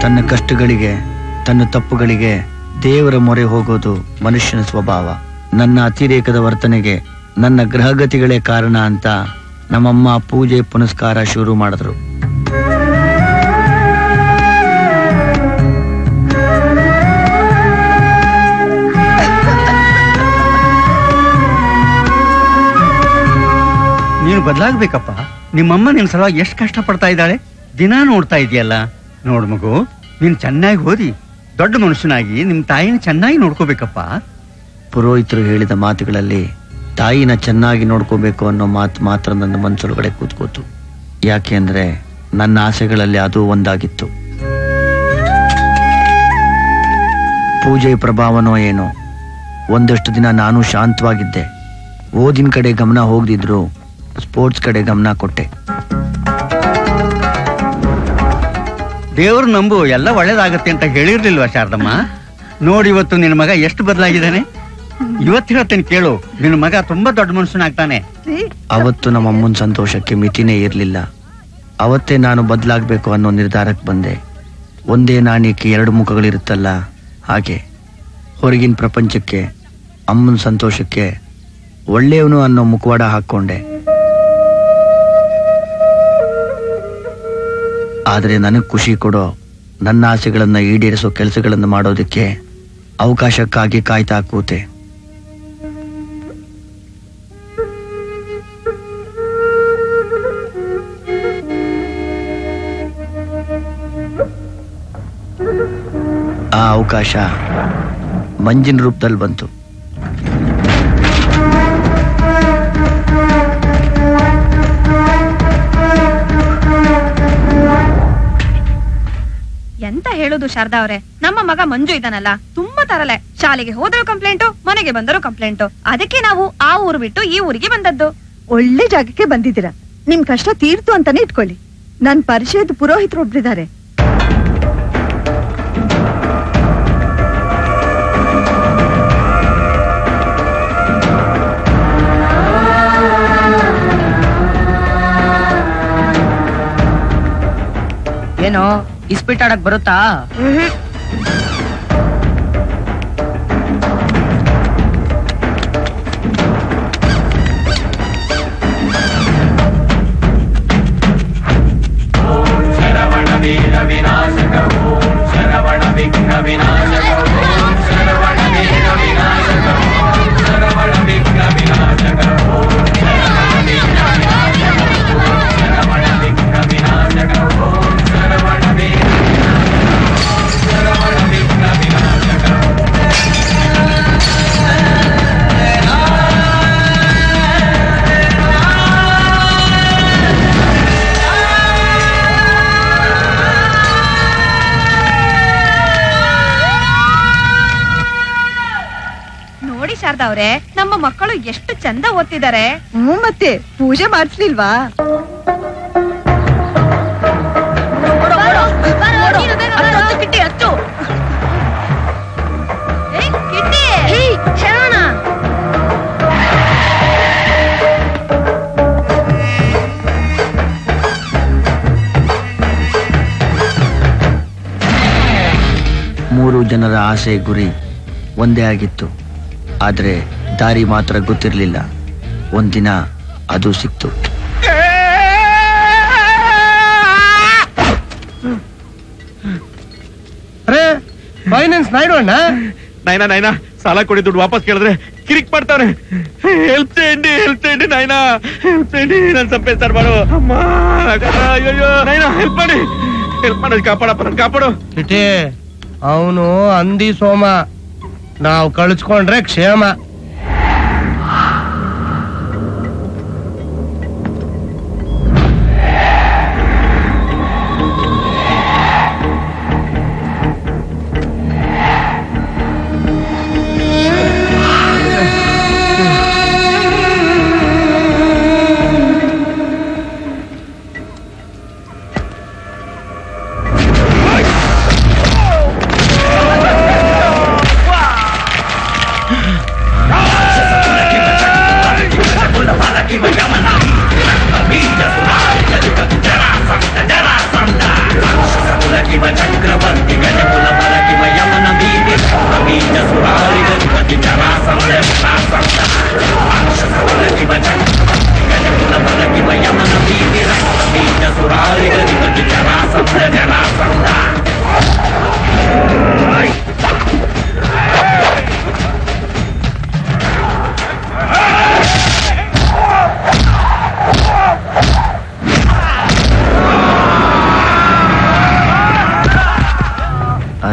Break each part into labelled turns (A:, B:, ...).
A: ತನ್ನ ಕಷ್ಟಗಳಿಗೆ, ತನ್ನ ತಪ್ಪುಗಳಿಗೆ ದೇವರ ಮೊರೆ ಹೋಗೋದು ಮನುಷ್ಯನ ಸ್ವಭಾವ. ನನ್ನ ಅತಿರೇಕದ ವರ್ತನೆಗೆ ನನ್ನ ಗ್ರಹಗತಿಗಳೇ ಕಾರಣ ಅಂತ ನಮ್ಮಮ್ಮ ಪೂಜೆ ಪುನಸ್ಕಾರ ಶುರು ಮಾಡಿದ್ರು.
B: ನೀನು ಬದಲಾಗ್ಬೇಕಪ್ಪ. ನಿಮ್ಮಮ್ಮ ನಿಮ್ ಸಲುವಾಗಿ ಎಷ್ಟು ಕಷ್ಟ ಪಡ್ತಾ ಇದ್ದಾಳೆ, ದಿನ ನೋಡ್ತಾ ಇದೆಯಲ್ಲ. ನೋಡ್ ಮಗು, ನೀನ್ ಚೆನ್ನಾಗಿ ಓದಿ ದೊಡ್ಡ ಮನುಷ್ಯನಾಗಿ ನಿಮ್ ತಾಯಿನ ಚೆನ್ನಾಗಿ ನೋಡ್ಕೋಬೇಕಪ್ಪ.
A: ಪುರೋಹಿತರು ಹೇಳಿದ ಮಾತುಗಳಲ್ಲಿ ತಾಯಿನ ಚೆನ್ನಾಗಿ ನೋಡ್ಕೋಬೇಕು ಅನ್ನೋ ಮಾತು ಮಾತ್ರ ನನ್ನ ಮನಸ್ಸೊಳಗಡೆ ಕೂತ್ಕೋತು. ಯಾಕೆ ಅಂದ್ರೆ ನನ್ನ ಆಸೆಗಳಲ್ಲಿ ಅದು ಒಂದಾಗಿತ್ತು. ಪೂಜೆ ಪ್ರಭಾವನೋ ಏನೋ, ಒಂದಷ್ಟು ದಿನ ನಾನು ಶಾಂತವಾಗಿದ್ದೆ. ಓದಿನ ಕಡೆ ಗಮನ ಹೋಗದಿದ್ರು ಸ್ಪೋರ್ಟ್ಸ್ ಕಡೆ ಗಮನ ಕೊಟ್ಟೆ.
B: ದೇವ್ರು ನಂಬು, ಎಲ್ಲ ಒಳ್ಳೇದಾಗತ್ತೆ ಅಂತ ಹೇಳಿರ್ಲಿಲ್ವಾ ಶಾರದಮ್ಮ? ನೋಡಿ ಇವತ್ತು ನಿನ್ನ ಮಗ ಎಷ್ಟು ಬದಲಾಗಿದ್ದಾನೆ. ಇವತ್ತು ಹೇಳ್ತೇನೆ ಕೇಳು, ನಿನ್ನ ಮಗ ತುಂಬಾ ದೊಡ್ಡ ಮನುಷ್ಯನಾಗ್ತಾನೆ.
A: ಅವತ್ತು ನಮ್ಮ ಅಮ್ಮನ ಸಂತೋಷಕ್ಕೆ ಮಿತಿನೇ ಇರಲಿಲ್ಲ. ಅವತ್ತೇ ನಾನು ಬದಲಾಗಬೇಕು ಅನ್ನೋ ನಿರ್ಧಾರಕ್ಕೆ ಬಂದೆ. ಒಂದೇ ನಾಣ್ಯಕ್ಕೆ ಎರಡು ಮುಖಗಳಿರುತ್ತಲ್ಲ, ಹಾಗೆ ಹೊರಗಿನ ಪ್ರಪಂಚಕ್ಕೆ, ಅಮ್ಮನ ಸಂತೋಷಕ್ಕೆ ಒಳ್ಳೆಯವನು ಅನ್ನೋ ಮುಖವಾಡ ಹಾಕ್ಕೊಂಡೆ. ಆದರೆ ನನಗೆ ಖುಷಿ ಕೊಡೋ, ನನ್ನ ಆಸೆಗಳನ್ನು ಈಡೇರಿಸೋ ಕೆಲಸಗಳನ್ನು ಮಾಡೋದಕ್ಕೆ ಅವಕಾಶಕ್ಕಾಗಿ ಕಾಯ್ತಾ ಕೂತೆ. ಆ ಅವಕಾಶ ಮಂಜಿನ ರೂಪದಲ್ಲಿ ಬಂತು.
C: ಎಂತ ಹೇಳುದು ಶಾರದಾ ಅವ್ರೆ, ನಮ್ಮ ಮಗ ಮಂಜು ಇದ್ದಾನಲ್ಲ, ತುಂಬಾ ತರಲೆ. ಶಾಲೆಗೆ ಹೋದರೂ ಕಂಪ್ಲೇಂಟು, ಮನೆಗೆ ಬಂದರೂ ಕಂಪ್ಲೇಂಟು. ಅದಕ್ಕೆ ನಾವು ಆ ಊರು ಬಿಟ್ಟು ಈ ಊರಿಗೆ ಬಂದದ್ದು.
D: ಒಳ್ಳೆ ಜಾಗಕ್ಕೆ ಬಂದಿದ್ದೀರಾ. ನಿಮ್ ಕಷ್ಟ ತೀರ್ತು ಅಂತಾನೆ ಇಟ್ಕೊಳ್ಳಿ. ನನ್ ಪರಿಚಯದ ಪುರೋಹಿತರು ಒಬ್ರಿದ್ದಾರೆ.
E: ಏನೋ ಇಸ್ಪಿಟ್ ಆಡಕ್ ಬರುತ್ತಾ?
C: ಶಾರದಾ ಅವ್ರೆ, ನಮ್ಮ ಮಕ್ಕಳು ಎಷ್ಟು ಚಂದ ಓದ್ತಿದ್ದಾರೆ.
D: ಮತ್ತೆ ಪೂಜೆ ಮಾಡಿಸ್ಲಿಲ್ವಾ?
A: ಮೂರು ಜನರ ಆಸೆ ಗುರಿ ಒಂದೇ ಆಗಿತ್ತು. ಆದ್ರೆ ದಾರಿ ಮಾತ್ರ ಗೊತ್ತಿರಲಿಲ್ಲ. ಒಂದಿನ ಅದು ಸಿಕ್ತು.
F: ಫೈನಾನ್ಸ್ ನಾಯ್ಡು ಅಣ್ಣ. ನೈನಾ ಸಾಲ ಕೊಡಿ, ದುಡ್ಡು ವಾಪಸ್ ಕೇಳಿದ್ರೆ ಕಿರಿಕ್ ಮಾಡ್ತಾವ್ರೆ. ಹೆಲ್ಪ್ చేయండి ನೈನಾ, ಹೆಲ್ಪ್ చేయండి. ನನ್ ಸಂಪೇಸ್ತಾರ ಮಾಡು. ಅಮ್ಮ ಅಯ್ಯೋ ನೈನಾ, ಹೆಲ್ಪ್ ಮಾಡಿ ಕಾಪಾಡಪ್ಪ, ನನ್ ಕಾಪಾಡು.
G: ಇಟೇ ಅವನು ಅಂದಿ ಸೋಮ, ನಾವು ಕಳಿಸ್ಕೊಂಡ್ರೆ ಕ್ಷೇಮ.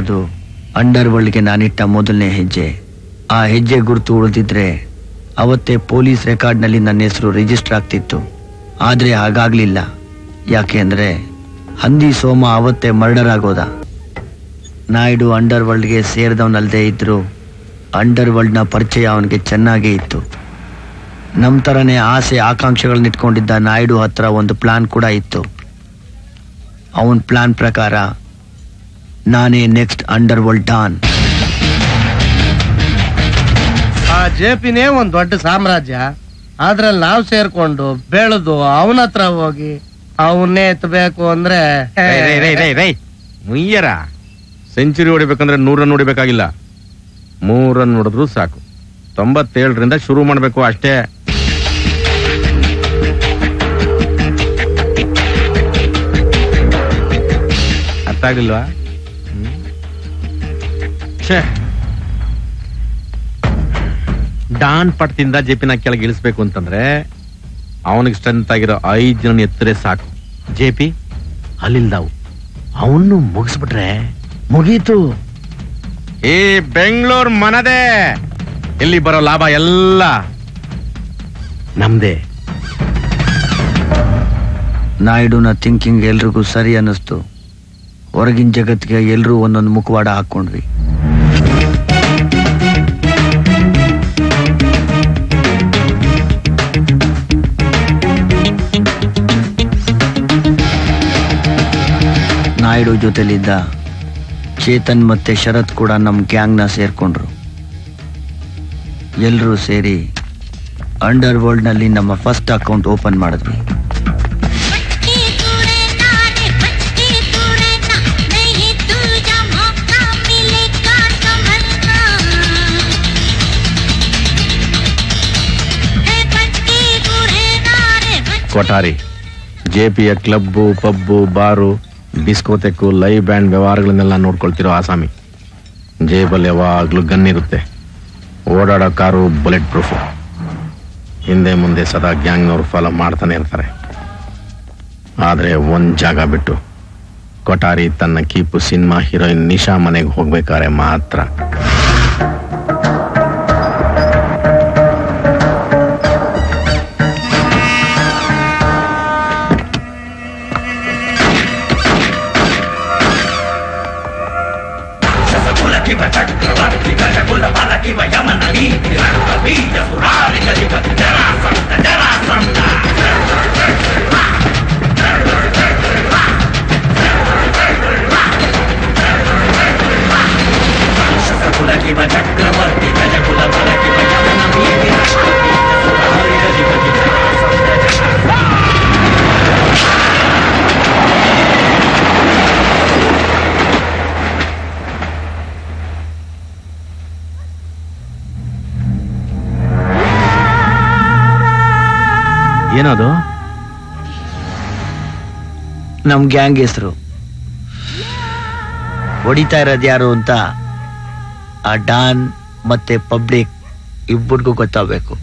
A: ಅದು ಅಂಡರ್ ವರ್ಲ್ಡ್ಗೆ ನಾನಿಟ್ಟ ಮೊದಲನೇ ಹೆಜ್ಜೆ. ಆ ಹೆಜ್ಜೆ ಗುರುತು ಉಳಿದಿದ್ರೆ ಅವತ್ತೇ ಪೊಲೀಸ್ ರೆಕಾರ್ಡ್ನಲ್ಲಿ ನನ್ನ ಹೆಸರು ರಿಜಿಸ್ಟರ್ ಆಗ್ತಿತ್ತು. ಆದ್ರೆ ಹಾಗಾಗ್ಲಿಲ್ಲ. ಯಾಕೆ ಅಂದ್ರೆ ಹಂದಿ ಸೋಮ ಅವತ್ತೇ ಮರ್ಡರ್ ಆಗೋದ. ನಾಯ್ಡು ಅಂಡರ್ ವರ್ಲ್ಡ್ಗೆ ಸೇರಿದವನಲ್ಲದೆ ಇದ್ರು ಅಂಡರ್ ವರ್ಲ್ಡ್ನ ಪರಿಚಯ ಅವನಿಗೆ ಚೆನ್ನಾಗೇ ಇತ್ತು. ನಮ್ಮ ಥರನೇ ಆಸೆ ಆಕಾಂಕ್ಷೆಗಳನ್ನ ಇಟ್ಕೊಂಡಿದ್ದ ನಾಯ್ಡು ಹತ್ರ ಒಂದು ಪ್ಲಾನ್ ಕೂಡ ಇತ್ತು. ಅವನ ಪ್ಲಾನ್ ಪ್ರಕಾರ ನಾನೇ ನೆಕ್ಸ್ಟ್ ಅಂಡರ್ ವರ್ಲ್ಡ್ ಡಾನ್.
G: ಆ ಜೆಪಿನೇ ಒಂದ್ ದೊಡ್ಡ ಸಾಮ್ರಾಜ್ಯ. ಅದ್ರಲ್ಲಿ ನಾವು ಸೇರ್ಕೊಂಡು ಬೆಳೆದು ಅವನ ಹತ್ರ ಹೋಗಿ ಅವನ್ನೇ ಎತ್ತಬೇಕು ಅಂದ್ರೆ
F: ಮುಯ್ಯರ ಸೆಂಚುರಿ ಹೊಡಿಬೇಕಂದ್ರೆ 100 ರನ್ ಹೊಡಿಬೇಕಾಗಿಲ್ಲ, 3 ರನ್ ಹೊಡೆದ್ರು ಸಾಕು. 97ರಿಂದ ಶುರು ಮಾಡ್ಬೇಕು ಅಷ್ಟೇ. ಅರ್ಥ ಆಗ್ಲಿಲ್ವಾ? ಡಾನ್ ಪಟ್ಟದಿಂದ ಜೆಪಿನ ಕೆಳಗೆ ಇಳಿಸ್ಬೇಕು ಅಂತಂದ್ರೆ ಅವನಿಗೆ ಸ್ಟ್ರೆಂತ್ ಆಗಿರೋ 5 ಜನ ಎತ್ತರೆ ಸಾಕು. ಜೆಪಿ ಅಲ್ಲಿಲ್ದಾವು ಅವನು ಮುಗಿಸ್ಬಿಟ್ರೆ ಮುಗೀತು. ಈ ಬೆಂಗಳೂರು ಮನದೇ, ಎಲ್ಲಿ ಬರೋ ಲಾಭ ಎಲ್ಲ ನಮ್ದೇ.
A: ನಾಯ್ಡುನ ಥಿಂಕಿಂಗ್ ಎಲ್ರಿಗೂ ಸರಿ ಅನ್ನಿಸ್ತು. ಹೊರಗಿನ ಜಗತ್ತಿಗೆ ಎಲ್ರೂ ಒಂದೊಂದು ಮುಖವಾಡ ಹಾಕೊಂಡ್ವಿ. ನಾಯ್ಡು ಜೊತೆಲಿದ್ದ ಚೇತನ್ ಮತ್ತೆ ಶರತ್ ಕೂಡ ನಮ್ಮ ಗ್ಯಾಂಗ್ನ ಸೇರ್ಕೊಂಡ್ರು. ಎಲ್ಲರೂ ಸೇರಿ ಅಂಡರ್ ವರ್ಲ್ಡ್ ನಲ್ಲಿ ನಮ್ಮ ಫಸ್ಟ್ ಅಕೌಂಟ್ ಓಪನ್ ಮಾಡಿದ್ವಿ.
F: ಕೊಠಾರಿ ಜೆಪಿಯ ಕ್ಲಬ್ಬು, ಪಬ್ಬು, ಬಾರು, ಡಿಸ್ಕೋತೆಕ್ಕು, ಲೈವ್ ಬ್ಯಾಂಡ್ ವ್ಯವಹಾರಗಳನ್ನೆಲ್ಲ ನೋಡ್ಕೊಳ್ತಿರೋ ಆಸಾಮಿ. ಜೇಬಲ್ಲಿ ಯಾವಾಗ್ಲೂ ಗನ್ ಇರುತ್ತೆ. ಓಡಾಡೋ ಕಾರು ಬುಲೆಟ್ ಪ್ರೂಫ್. ಹಿಂದೆ ಮುಂದೆ ಸದಾ ಗ್ಯಾಂಗ್ನವ್ರು ಫಾಲೋ ಮಾಡ್ತಾನೆ ಇರ್ತಾರೆ. ಆದ್ರೆ ಒಂದ್ ಜಾಗ ಬಿಟ್ಟು ಕೊಠಾರಿ ತನ್ನ ಕೀಪು ಸಿನಿಮಾ ಹೀರೋಯಿನ್ ನಿಶಾ ಮನೆಗೆ ಹೋಗ್ಬೇಕಾದ್ರೆ ಮಾತ್ರ. ಏನದು?
A: ನಮ್ ಗ್ಯಾಂಗ್ ಹೆಸರು. ಹೊಡಿತಾ ಇರೋದು ಯಾರು ಅಂತ ಆ ಡಾನ್ ಮತ್ತೆ ಪಬ್ಲಿಕ್ ಇಬ್ಬರಿಗೂ ಗೊತ್ತಾಗಬೇಕು.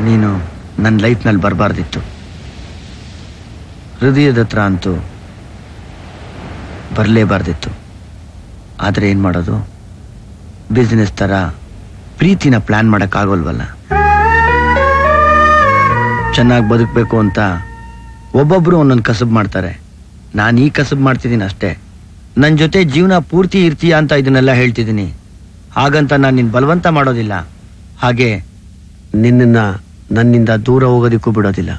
A: ನೀನು ನನ್ನ ಲೈಫ್ನಲ್ಲಿ ಬರಬಾರ್ದಿತ್ತು. ಹೃದಯದ ಹತ್ರ ಅಂತೂ ಬರಲೇಬಾರ್ದಿತ್ತು. ಆದರೆ ಏನು ಮಾಡೋದು? ಬಿಸ್ನೆಸ್ ಥರ ಪ್ರೀತಿನ ಪ್ಲಾನ್ ಮಾಡೋಕ್ಕಾಗೋಲ್ವಲ್ಲ. ಚೆನ್ನಾಗಿ ಬದುಕಬೇಕು ಅಂತ ಒಬ್ಬೊಬ್ಬರು ಒಂದೊಂದು ಕಸಬು ಮಾಡ್ತಾರೆ. ನಾನು ಈ ಕಸಬು ಮಾಡ್ತಿದ್ದೀನಿ ಅಷ್ಟೇ. ನನ್ನ ಜೊತೆ ಜೀವನ ಪೂರ್ತಿ ಇರ್ತೀಯ ಅಂತ ಇದನ್ನೆಲ್ಲ ಹೇಳ್ತಿದ್ದೀನಿ. ಹಾಗಂತ ನಾನು ನಿನ್ನ ಬಲವಂತ ಮಾಡೋದಿಲ್ಲ. ಹಾಗೆ ನಿನ್ನನ್ನು ನನ್ನಿಂದ ದೂರ ಹೋಗೋದಕ್ಕೂ ಬಿಡೋದಿಲ್ಲ.